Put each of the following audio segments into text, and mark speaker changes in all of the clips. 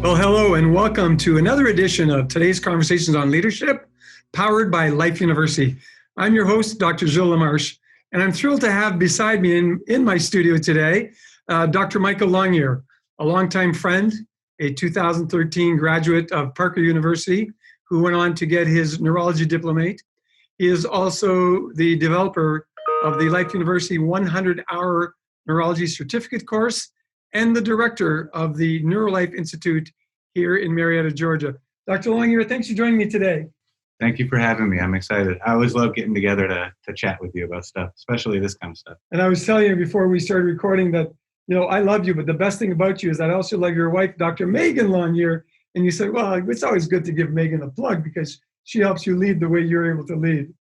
Speaker 1: Well, hello and welcome to another edition of today's Conversations on Leadership, powered by Life University. I'm your host, Dr. Gilles LaMarche, and I'm thrilled to have beside me in my studio today, Dr. Michael Longyear, a longtime friend, a 2013 graduate of Parker University, who went on to get his neurology diplomate. He is also the developer of the Life University 100-hour neurology certificate course and the director of the NeuroLIFE Institute here in Marietta, Georgia. Dr. Longyear, thanks for joining me today.
Speaker 2: Thank you for having me. I'm excited. I always love getting together to chat with you about stuff, especially this kind of stuff.
Speaker 1: And I was telling you before we started recording that, I love you, but the best thing about you is I also love your wife, Dr. Megan Longyear. And you said, well, it's always good to give Megan a plug because she helps you lead the way you're able to lead.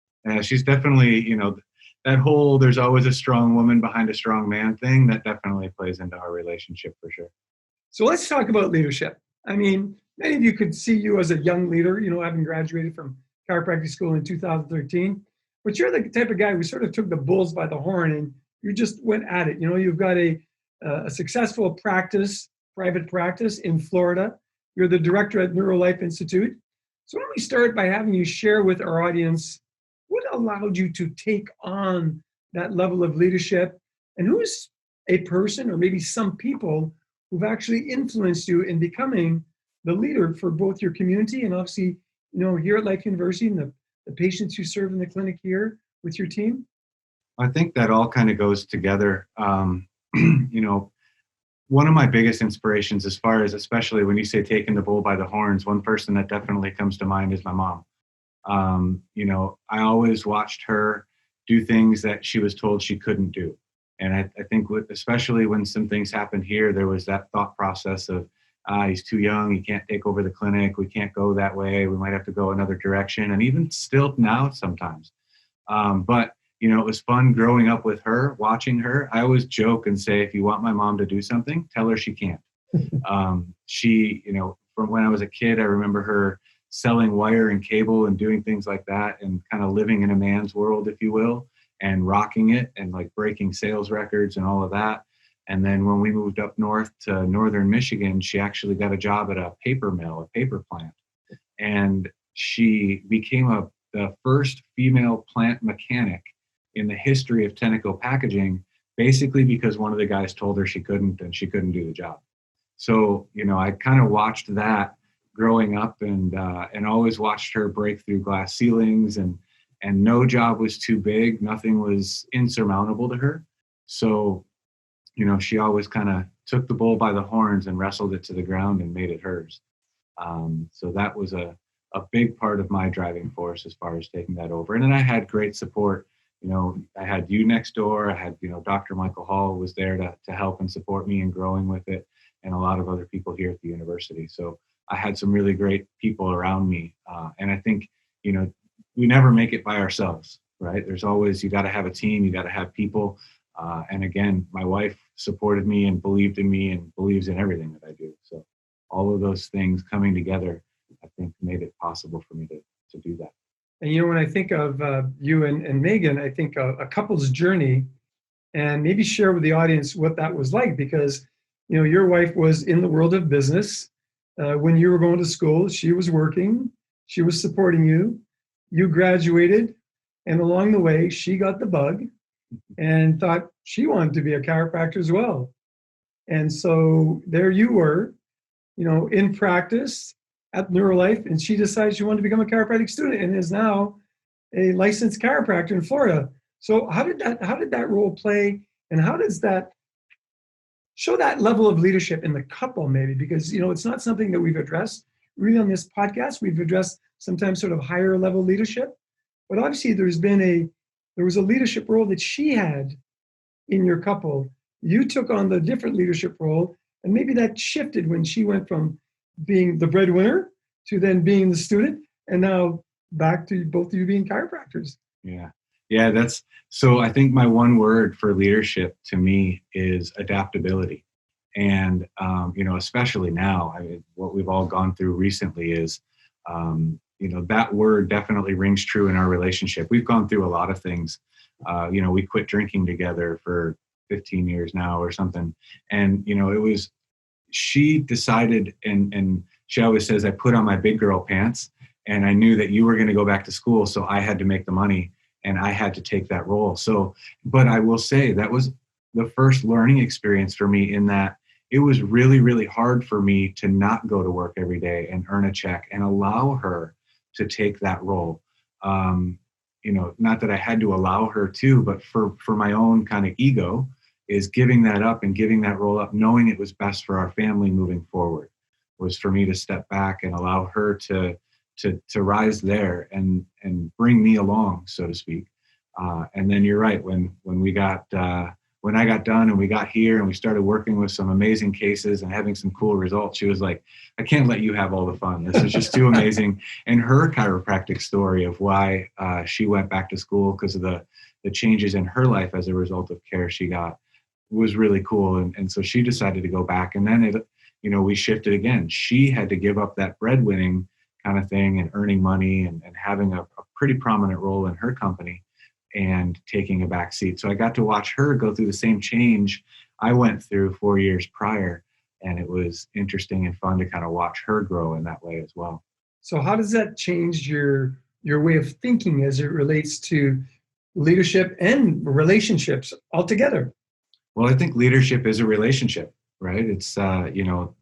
Speaker 2: She's definitely, that whole there's always a strong woman behind a strong man thing, that definitely plays into our relationship for sure.
Speaker 1: So let's talk about leadership. I mean, many of you could see you as a young leader, having graduated from chiropractic school in 2013, but you're the type of guy who sort of took the bulls by the horn and you just went at it. You've got a successful private practice in Florida. You're the director at NeuroLIFE Institute. So why don't we start by having you share with our audience what allowed you to take on that level of leadership, and who's a person or maybe some people who've actually influenced you in becoming the leader for both your community and obviously, here at Life University and the patients you serve in the clinic here with your team?
Speaker 2: I think that all kind of goes together. One of my biggest inspirations as far as, especially when you say taking the bull by the horns, one person that definitely comes to mind is my mom. I always watched her do things that she was told she couldn't do. And I think especially when some things happened here, there was that thought process of, he's too young, he can't take over the clinic, we can't go that way, we might have to go another direction, and even still now sometimes. But it was fun growing up with her, watching her. I always joke and say, if you want my mom to do something, tell her she can't. She, from when I was a kid, I remember her selling wire and cable and doing things like that and kind of living in a man's world, if you will, and rocking it and like breaking sales records and all of that. And then when we moved up north to northern Michigan, she actually got a job at a paper mill, a paper plant. And she became the first female plant mechanic in the history of Tenneco packaging, basically because one of the guys told her she couldn't and she couldn't do the job. So, I kind of watched that growing up and always watched her break through glass ceilings and no job was too big. Nothing was insurmountable to her. So, she always kind of took the bull by the horns and wrestled it to the ground and made it hers. So that was a big part of my driving force as far as taking that over. And then I had great support. I had you next door. I had, Dr. Michael Hall was there to help and support me in growing with it, and a lot of other people here at the university. So I had some really great people around me. And I think, we never make it by ourselves, right? There's always, you got to have a team, you got to have people. And again, my wife supported me and believed in me and believes in everything that I do. So all of those things coming together, I think made it possible for me to do that.
Speaker 1: And when I think of you and Megan, I think a couple's journey, and maybe share with the audience what that was like, because your wife was in the world of business. When you were going to school, she was working, she was supporting you, you graduated, and along the way, she got the bug and thought she wanted to be a chiropractor as well. And so there you were, in practice at NeuroLIFE, and she decided she wanted to become a chiropractic student and is now a licensed chiropractor in Florida. So how did that role play, and how does that show that level of leadership in the couple, maybe? Because it's not something that we've addressed really on this podcast. We've addressed sometimes sort of higher level leadership, but obviously there was a leadership role that she had in your couple. You took on the different leadership role, and maybe that shifted when she went from being the breadwinner to then being the student, and now back to both of you being chiropractors.
Speaker 2: Yeah, so I think my one word for leadership to me is adaptability. And, especially now, what we've all gone through recently is, that word definitely rings true in our relationship. We've gone through a lot of things. We quit drinking together for 15 years now or something. And, it was she decided, and she always says, I put on my big girl pants, and I knew that you were going to go back to school, so I had to make the money and I had to take that role. So, but I will say that was the first learning experience for me, in that it was really, really hard for me to not go to work every day and earn a check and allow her to take that role. Not that I had to allow her to, but for my own kind of ego, is giving that up and giving that role up, knowing it was best for our family moving forward, was for me to step back and allow her to rise there and bring me along, so to speak. And then you're right, when I got done and we got here and we started working with some amazing cases and having some cool results, she was like, I can't let you have all the fun. This is just too amazing. And her chiropractic story of why she went back to school because of the changes in her life as a result of care she got was really cool. And so she decided to go back, and then we shifted again. She had to give up that breadwinning kind of thing and earning money and having a pretty prominent role in her company and taking a back seat. So I got to watch her go through the same change I went through 4 years prior. And it was interesting and fun to kind of watch her grow in that way as well.
Speaker 1: So how does that change your way of thinking as it relates to leadership and relationships altogether?
Speaker 2: Well, I think leadership is a relationship, right? It's,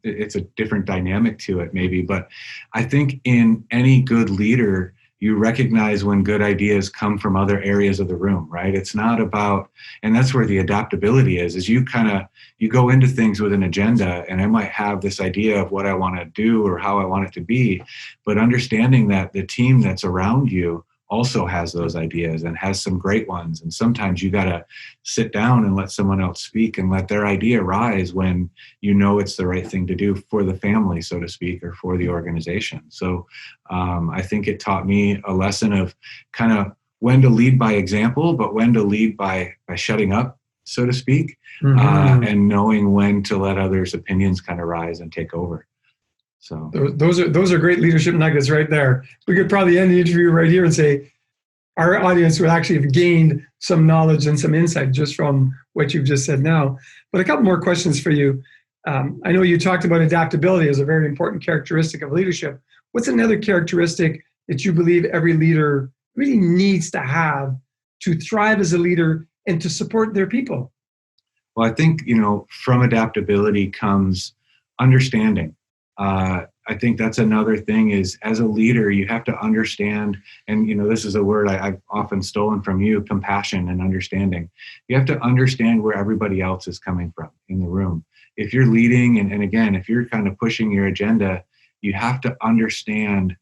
Speaker 2: it's a different dynamic to it maybe, but I think in any good leader, you recognize when good ideas come from other areas of the room, right? It's not about, and that's where the adaptability is you go into things with an agenda, and I might have this idea of what I want to do or how I want it to be, but understanding that the team that's around you also has those ideas and has some great ones. And sometimes you got to sit down and let someone else speak and let their idea rise when it's the right thing to do for the family, so to speak, or for the organization. So I think it taught me a lesson of kind of when to lead by example, but when to lead by shutting up, so to speak, and knowing when to let others' opinions kind of rise and take over. So
Speaker 1: those are great leadership nuggets right there. We could probably end the interview right here and say our audience would actually have gained some knowledge and some insight just from what you've just said now. But a couple more questions for you. I know you talked about adaptability as a very important characteristic of leadership. What's another characteristic that you believe every leader really needs to have to thrive as a leader and to support their people?
Speaker 2: Well, I think, from adaptability comes understanding. I think that's another thing is, as a leader, you have to understand, and this is a word I've often stolen from you, compassion and understanding. You have to understand where everybody else is coming from in the room. If you're leading, and again, if you're kind of pushing your agenda, you have to understand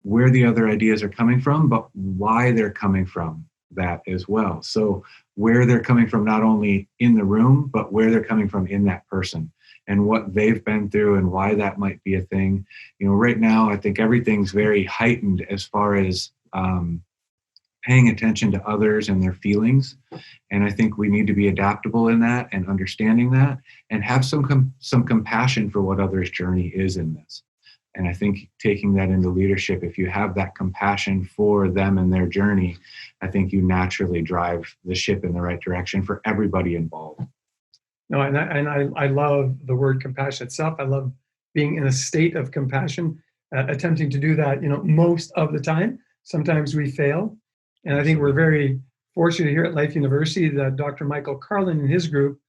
Speaker 2: where the other ideas are coming from, but why they're coming from that as well. So where they're coming from, not only in the room, but where they're coming from in that person and what they've been through and why that might be a thing. Right now, I think everything's very heightened as far as paying attention to others and their feelings. And I think we need to be adaptable in that and understanding that and have some compassion for what others' journey is in this. And I think taking that into leadership, if you have that compassion for them and their journey, I think you naturally drive the ship in the right direction for everybody involved.
Speaker 1: No, and I love the word compassion itself. I love being in a state of compassion, attempting to do that, most of the time. Sometimes we fail. And I think we're very fortunate here at Life University that Dr. Michael Carlin and his group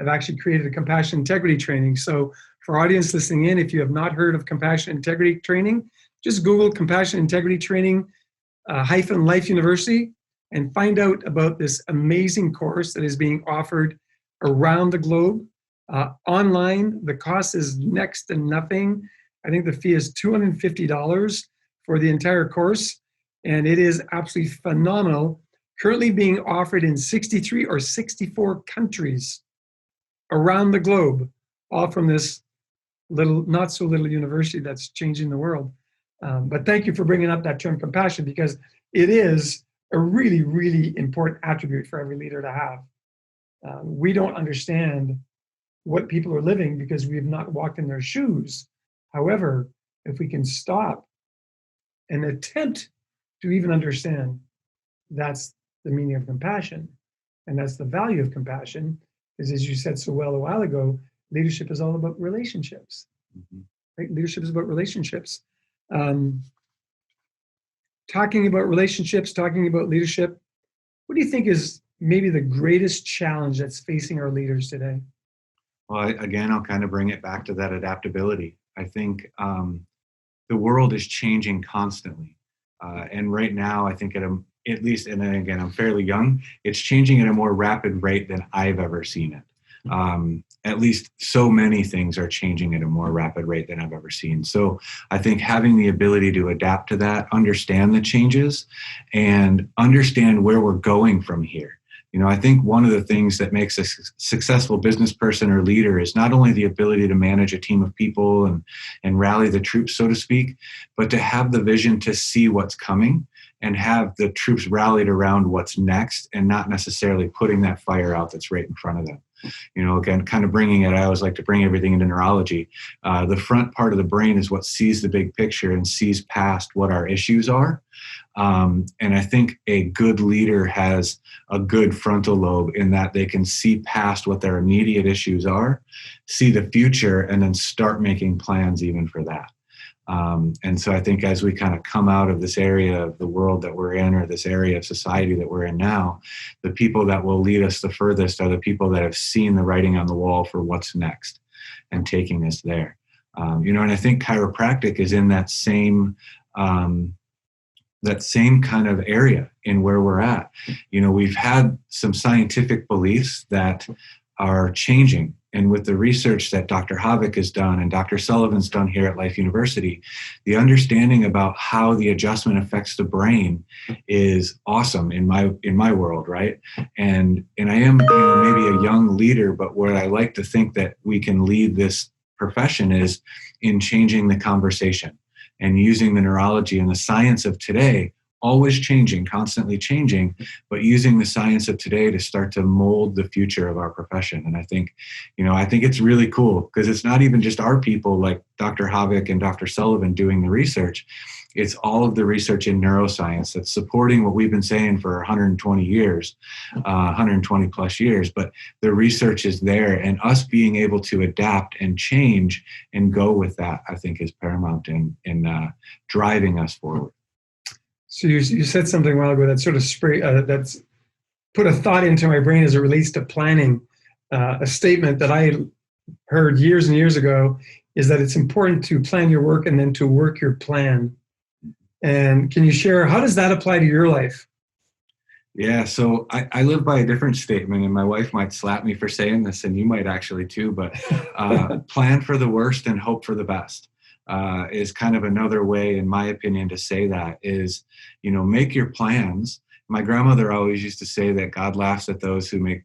Speaker 1: have actually created a compassion integrity training. So for our audience listening in, if you have not heard of compassion integrity training, just Google compassion integrity training hyphen Life University and find out about this amazing course that is being offered around the globe. Online, the cost is next to nothing. I think the fee is $250 for the entire course, and it is absolutely phenomenal. Currently being offered in 63 or 64 countries around the globe, all from this little, not so little university that's changing the world. But thank you for bringing up that term compassion, because it is a really, really important attribute for every leader to have. We don't understand what people are living because we have not walked in their shoes. However, if we can stop and attempt to even understand, that's the meaning of compassion. And that's the value of compassion, is, as you said so well a while ago, leadership is all about relationships.
Speaker 2: Mhm.
Speaker 1: Right? Leadership is about relationships. Um, Talking about relationships, talking about leadership, what do you think is maybe the greatest challenge that's facing our leaders today?
Speaker 2: Well, again, I'll kind of bring it back to that adaptability. I think the world is changing constantly. And right now, I think at least, and then again, I'm fairly young, it's changing at a more rapid rate than I've ever seen it. At least so many things are changing at a more rapid rate than I've ever seen. So I think having the ability to adapt to that, understand the changes, and understand where we're going from here. I think one of the things that makes a successful business person or leader is not only the ability to manage a team of people and rally the troops, so to speak, but to have the vision to see what's coming and have the troops rallied around what's next and not necessarily putting that fire out that's right in front of them. Again, kind of bringing it, I always like to bring everything into neurology. The front part of the brain is what sees the big picture and sees past what our issues are. And I think a good leader has a good frontal lobe in that they can see past what their immediate issues are, see the future, and then start making plans even for that. And so I think as we kind of come out of this area of the world that we're in, or this area of society that we're in now, the people that will lead us the furthest are the people that have seen the writing on the wall for what's next and taking us there. And I think chiropractic is in that same kind of area in where we're at. We've had some scientific beliefs that are changing. And with the research that Dr. Havik has done and Dr. Sullivan's done here at Life University, the understanding about how the adjustment affects the brain is awesome in my world, right? And I am maybe a young leader, but where I like to think that we can lead this profession is in changing the conversation and using the neurology and the science of today, always changing, constantly changing, but using the science of today to start to mold the future of our profession. And I think it's really cool because it's not even just our people like Dr. Havik and Dr. Sullivan doing the research. It's all of the research in neuroscience that's supporting what we've been saying for 120 years, 120 plus years, but the research is there, and us being able to adapt and change and go with that, I think is paramount in driving us forward.
Speaker 1: So you said something a while ago that sort of that's put a thought into my brain as it relates to planning. A statement that I heard years and years ago is that it's important to plan your work and then to work your plan. And can you share, how does that apply to your life?
Speaker 2: Yeah, so I live by a different statement, and my wife might slap me for saying this, and you might actually too, but plan for the worst and hope for the best. Is kind of another way, in my opinion, to say that is, make your plans. My grandmother always used to say that God laughs at those who make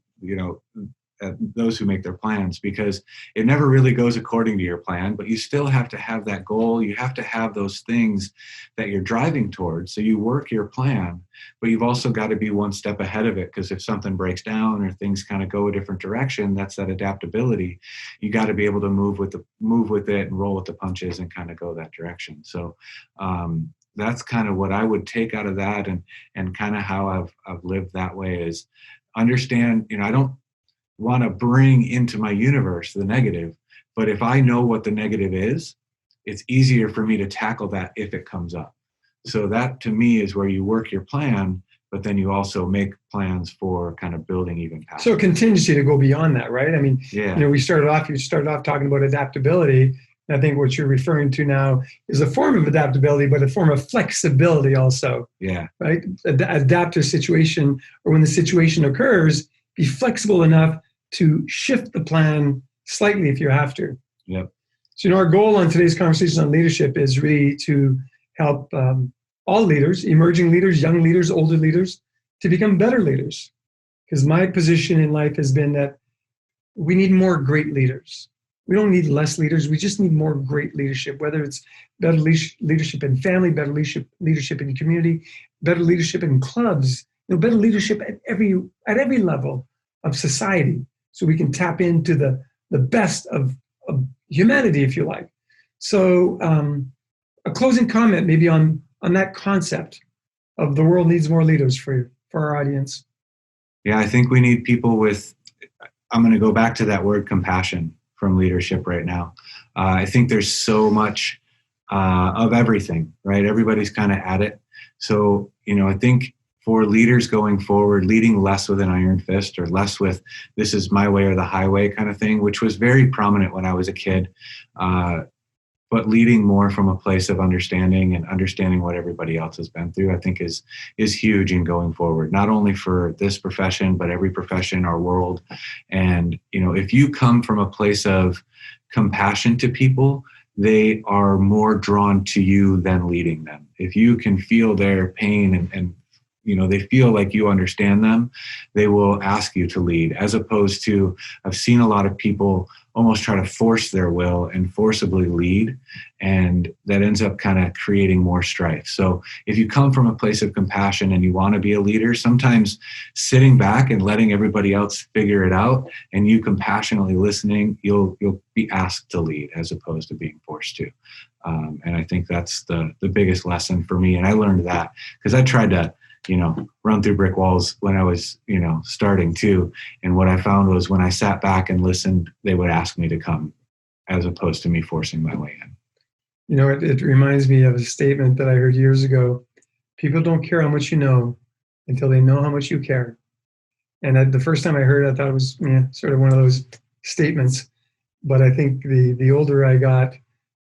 Speaker 2: their plans, because it never really goes according to your plan, but you still have to have that goal. You have to have those things that you're driving towards. So you work your plan, but you've also got to be one step ahead of it, because if something breaks down or things kind of go a different direction, that's that adaptability. You got to be able to move with it and roll with the punches and kind of go that direction. So that's kind of what I would take out of that, and kind of how I've lived that way is understand, I don't want to bring into my universe the negative, but if I know what the negative is, it's easier for me to tackle that if it comes up. So that to me is where you work your plan, but then you also make plans for kind of building even past.
Speaker 1: So contingency to go beyond that, right? I mean,
Speaker 2: yeah.
Speaker 1: You started off talking about adaptability. And I think what you're referring to now is a form of adaptability, but a form of flexibility also.
Speaker 2: Yeah.
Speaker 1: Right? Adapt to a situation, or when the situation occurs, be flexible enough to shift the plan slightly if you have to.
Speaker 2: Yep.
Speaker 1: So, our goal on today's conversation on leadership is really to help all leaders, emerging leaders, young leaders, older leaders, to become better leaders. Because my position in life has been that we need more great leaders. We don't need less leaders. We just need more great leadership, whether it's better leadership in family, better leadership in community, better leadership in clubs, better leadership at every level of society, so we can tap into the best of humanity, if you like. So a closing comment maybe on that concept of the world needs more leaders for our audience.
Speaker 2: Yeah, I think we need people with, I'm going to go back to that word, compassion, from leadership right now. I think there's so much of everything, right? Everybody's kind of at it. So, I think for leaders going forward, leading less with an iron fist or less with this is my way or the highway kind of thing, which was very prominent when I was a kid, but leading more from a place of understanding and understanding what everybody else has been through, I think is huge in going forward, not only for this profession, but every profession, our world. And, if you come from a place of compassion to people, they are more drawn to you than leading them. If you can feel their pain and they feel like you understand them, they will ask you to lead, as opposed to, I've seen a lot of people almost try to force their will and forcibly lead, and that ends up kind of creating more strife. So if you come from a place of compassion and you want to be a leader, sometimes sitting back and letting everybody else figure it out and you compassionately listening, you'll be asked to lead as opposed to being forced to. And I think that's the biggest lesson for me. And I learned that because I tried to run through brick walls when I was, starting too. And what I found was when I sat back and listened, they would ask me to come as opposed to me forcing my way in.
Speaker 1: It reminds me of a statement that I heard years ago. People don't care how much you know until they know how much you care. And the first time I heard it, I thought it was sort of one of those statements. But I think the older I got,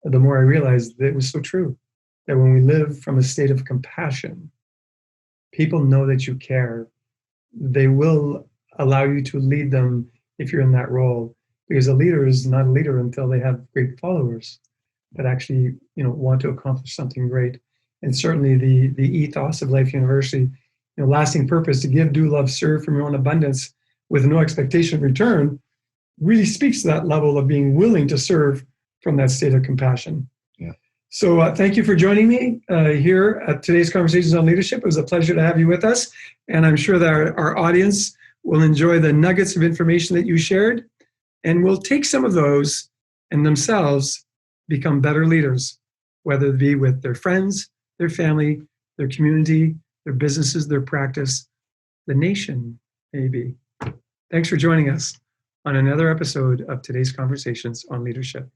Speaker 1: the more I realized that it was so true. That when we live from a state of compassion, people know that you care. They will allow you to lead them if you're in that role, because a leader is not a leader until they have great followers that actually, want to accomplish something great. And certainly the ethos of Life University, lasting purpose to give, do, love, serve from your own abundance with no expectation of return, really speaks to that level of being willing to serve from that state of compassion. So thank you for joining me here at today's Conversations on Leadership. It was a pleasure to have you with us. And I'm sure that our audience will enjoy the nuggets of information that you shared and will take some of those and themselves become better leaders, whether it be with their friends, their family, their community, their businesses, their practice, the nation, maybe. Thanks for joining us on another episode of today's Conversations on Leadership.